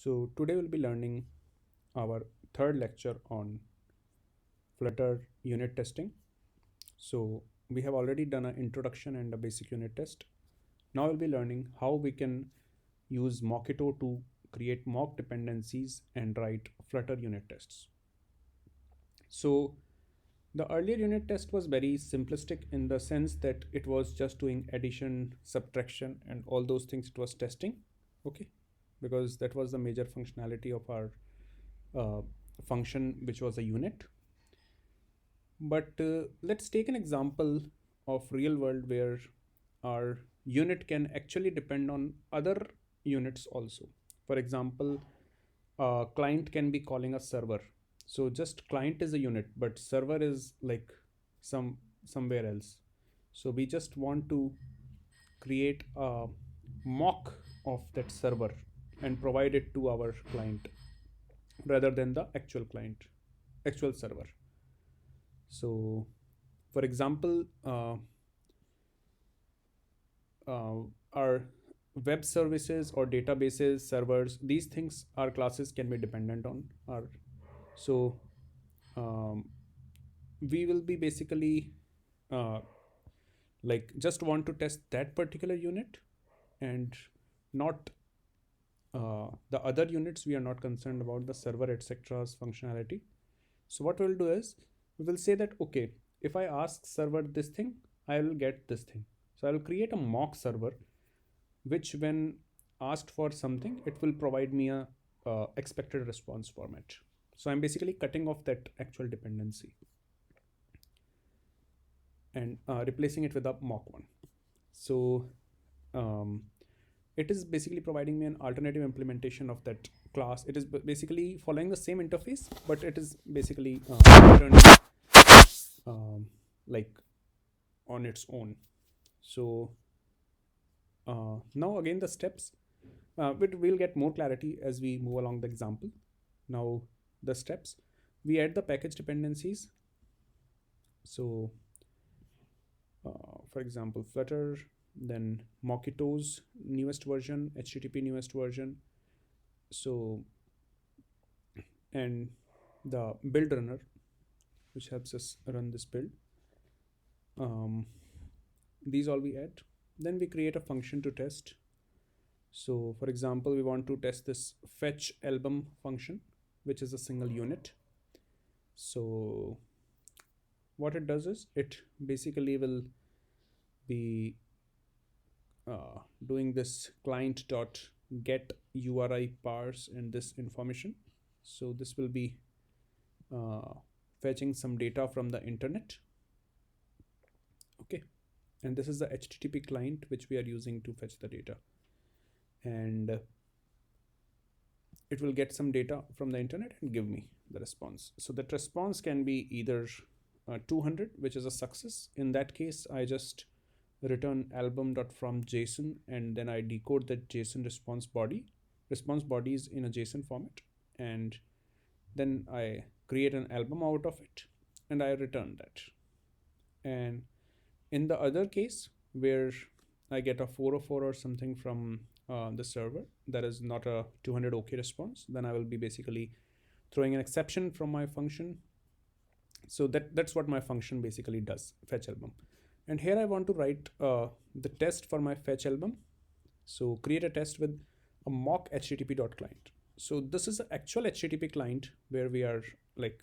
So today we'll be learning our third lecture on Flutter unit testing. So we have already done an introduction and a basic unit test. Now we'll be learning how we can use Mockito to create mock dependencies and write Flutter unit tests. So the earlier unit test was very simplistic in the sense that it was just doing addition, subtraction, and all those things it was testing. Okay, because that was the major functionality of our uh, function, which was a unit. But let's take an example of real world where our unit can actually depend on other units also. For example, a client can be calling a server. So just client is a unit, but server is like somewhere else. So we just want to create a mock of that server and provide it to our client rather than the actual client, actual server. So for example, our web services or databases, servers, these things, our classes can be dependent on our. So um, we will be basically uh, like just want to test that particular unit and not the other units. We are not concerned about the server etc's functionality. So what we'll do is we will say that, okay, if I ask server this thing, I will get this thing. So I will create a mock server which, when asked for something, it will provide me a expected response format. So I'm basically cutting off that actual dependency and replacing it with a mock one. So um, it is basically providing me an alternative implementation of that class. It is basically following the same interface, but it is basically returning um, like on its own. So now again the steps, but we'll get more clarity as we move along the example. Now the steps, we add the package dependencies. So for example, Flutter, then Mockito's newest version, HTTP newest version. So, and the build runner, which helps us run this build. These all we add. Then we create a function to test. So for example, we want to test this fetch album function, which is a single unit. So what it does is it basically will be doing this client dot get URI parse and this information. So this will be fetching some data from the internet. Okay, and this is the HTTP client which we are using to fetch the data, and it will get some data from the internet and give me the response. So that response can be either 200, which is a success. In that case, I just return album.from JSON, and then I decode that JSON response body. Response body is in a JSON format, and then I create an album out of it and I return that. And in the other case where I get a 404 or something from the server, that is not a 200 OK response, then I will be basically throwing an exception from my function. So that's what my function basically does, fetch album. And here I want to write the test for my fetch album. So create a test with a mock http.client. So this is the actual HTTP client where we are like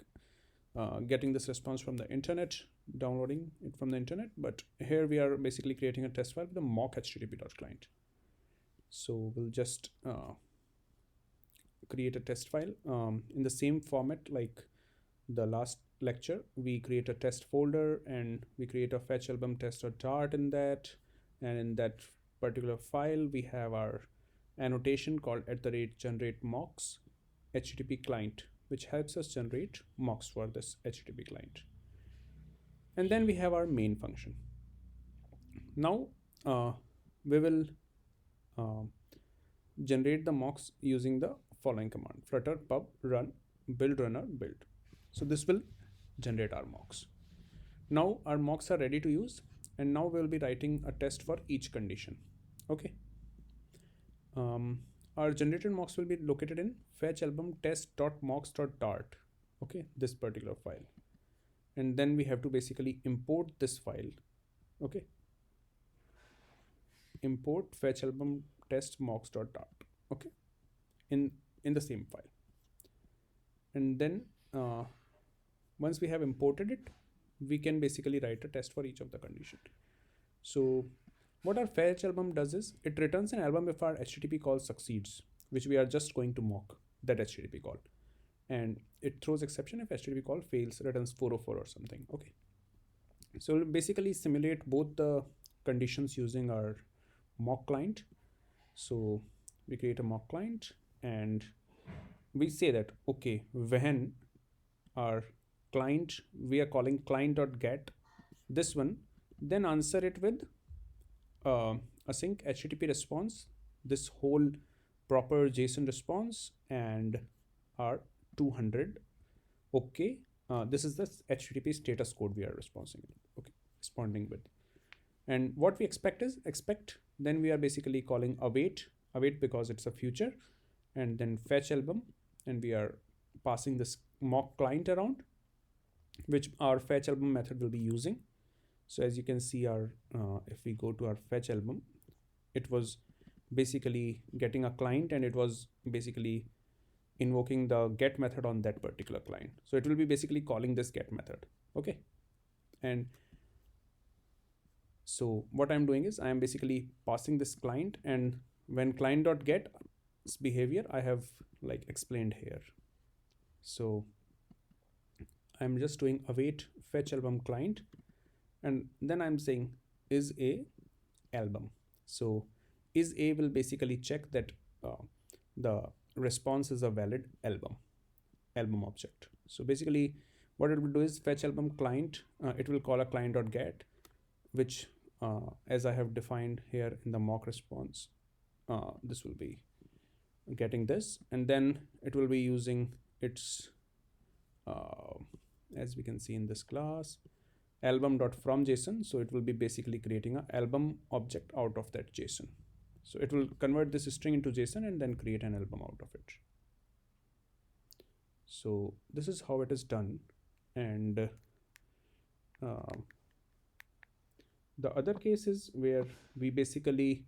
getting this response from the internet, downloading it from the internet. But here we are basically creating a test file with a mock http.client. So we'll just create a test file in the same format like the last lecture. We create a test folder and we create a fetch album test.dart in that, and in that particular file we have our annotation called @generate mocks HTTP client, which helps us generate mocks for this HTTP client. And then we have our main function. Now we will generate the mocks using the following command: flutter pub run build runner build. So this will generate our mocks. Now our mocks are ready to use, and now we will be writing a test for each condition. Okay. our generated mocks will be located in fetch album test.mocks.dart. Okay, this particular file. And then we have to basically import this file. Okay, import fetch album test mocks.dart. Okay, in the same file. And then once we have imported it, we can basically write a test for each of the conditions. So what our fetch album does is it returns an album if our HTTP call succeeds, which we are just going to mock that HTTP call. And it throws exception if HTTP call fails, returns 404 or something. Okay. So we'll basically simulate both the conditions using our mock client. So we create a mock client and we say that, okay, when our client, we are calling client.get this one, then answer it with async HTTP response, this whole proper JSON response, and our 200. Okay, this is the HTTP status code we are responding with. And what we expect is then we are basically calling await because it's a future, and then fetch album, and we are passing this mock client around, which our fetch album method will be using. So as you can see, our if we go to our fetch album, it was basically getting a client and it was basically invoking the get method on that particular client. So it will be basically calling this get method. Okay. And so what I'm doing is I am basically passing this client, and when client.get behavior I have like explained here. So I'm just doing await fetch album client, and then I'm saying is a album. So is a will basically check that the response is a valid album object. So basically what it will do is fetch album client, it will call a client.get, which as I have defined here in the mock response, this will be getting this, and then it will be using its as we can see in this class album.fromJSON. So it will be basically creating an album object out of that JSON. So it will convert this string into JSON and then create an album out of it. So this is how it is done. And the other case is where we basically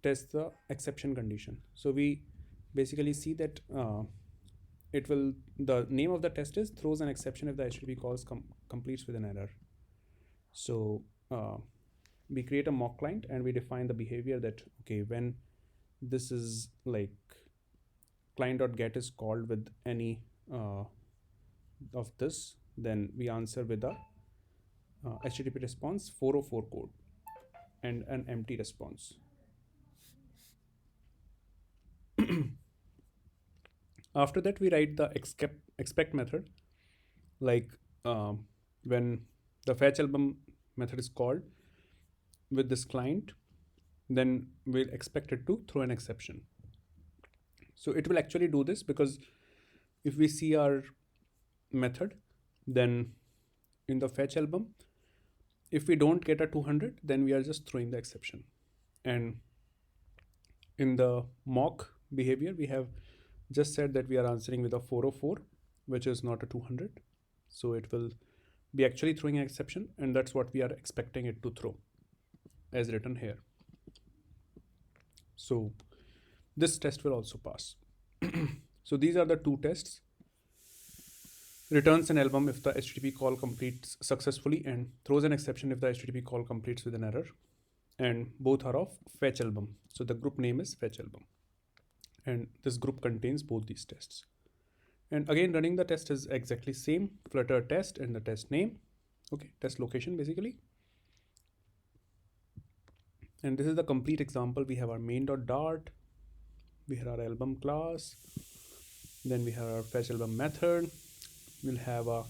test the exception condition. So we basically see that it will, the name of the test is throws an exception if the HTTP calls completes with an error. So we create a mock client and we define the behavior that, okay, when this is like client.get is called with any of this, then we answer with a HTTP response 404 code and an empty response. After that, we write the expect method, like when the fetch album method is called with this client, then we'll expect it to throw an exception. So it will actually do this because if we see our method, then in the fetch album, if we don't get a 200, then we are just throwing the exception. And in the mock behavior, we have just said that we are answering with a 404, which is not a 200. So it will be actually throwing an exception, and that's what we are expecting it to throw as written here. So this test will also pass. So these are the two tests. Returns an album if the HTTP call completes successfully and throws an exception if the HTTP call completes with an error. And both are of fetch album. So the group name is fetch album. And this group contains both these tests. And again, running the test is exactly same. Flutter test and the test name. Okay, test location basically. And this is the complete example. We have our main.dart. We have our album class. Then we have our fetch album method. We'll have a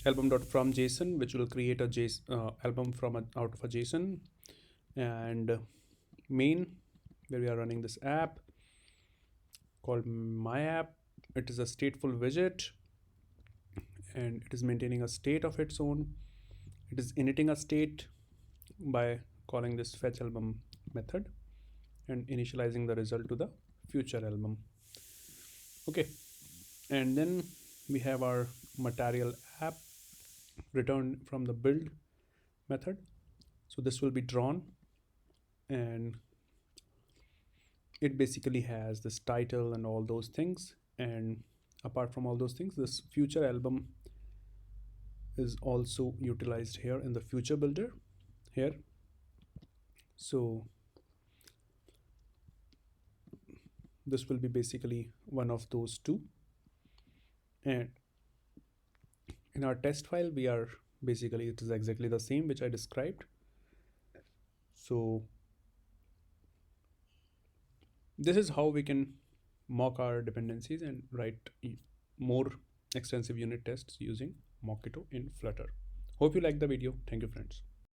album.fromJSON, which will create a album from out of a JSON, and main, where we are running this app called my app. It is a stateful widget, and it is maintaining a state of its own. It is initting a state by calling this fetch album method and initializing the result to the future album. Okay, and then we have our material app returned from the build method. So this will be drawn, and it basically has this title and all those things. And apart from all those things, this future album is also utilized here in the future builder here. So this will be basically one of those two. And in our test file, we are basically, it is exactly the same which I described. So this is how we can mock our dependencies and write more extensive unit tests using Mockito in Flutter. Hope you like the video. Thank you, friends.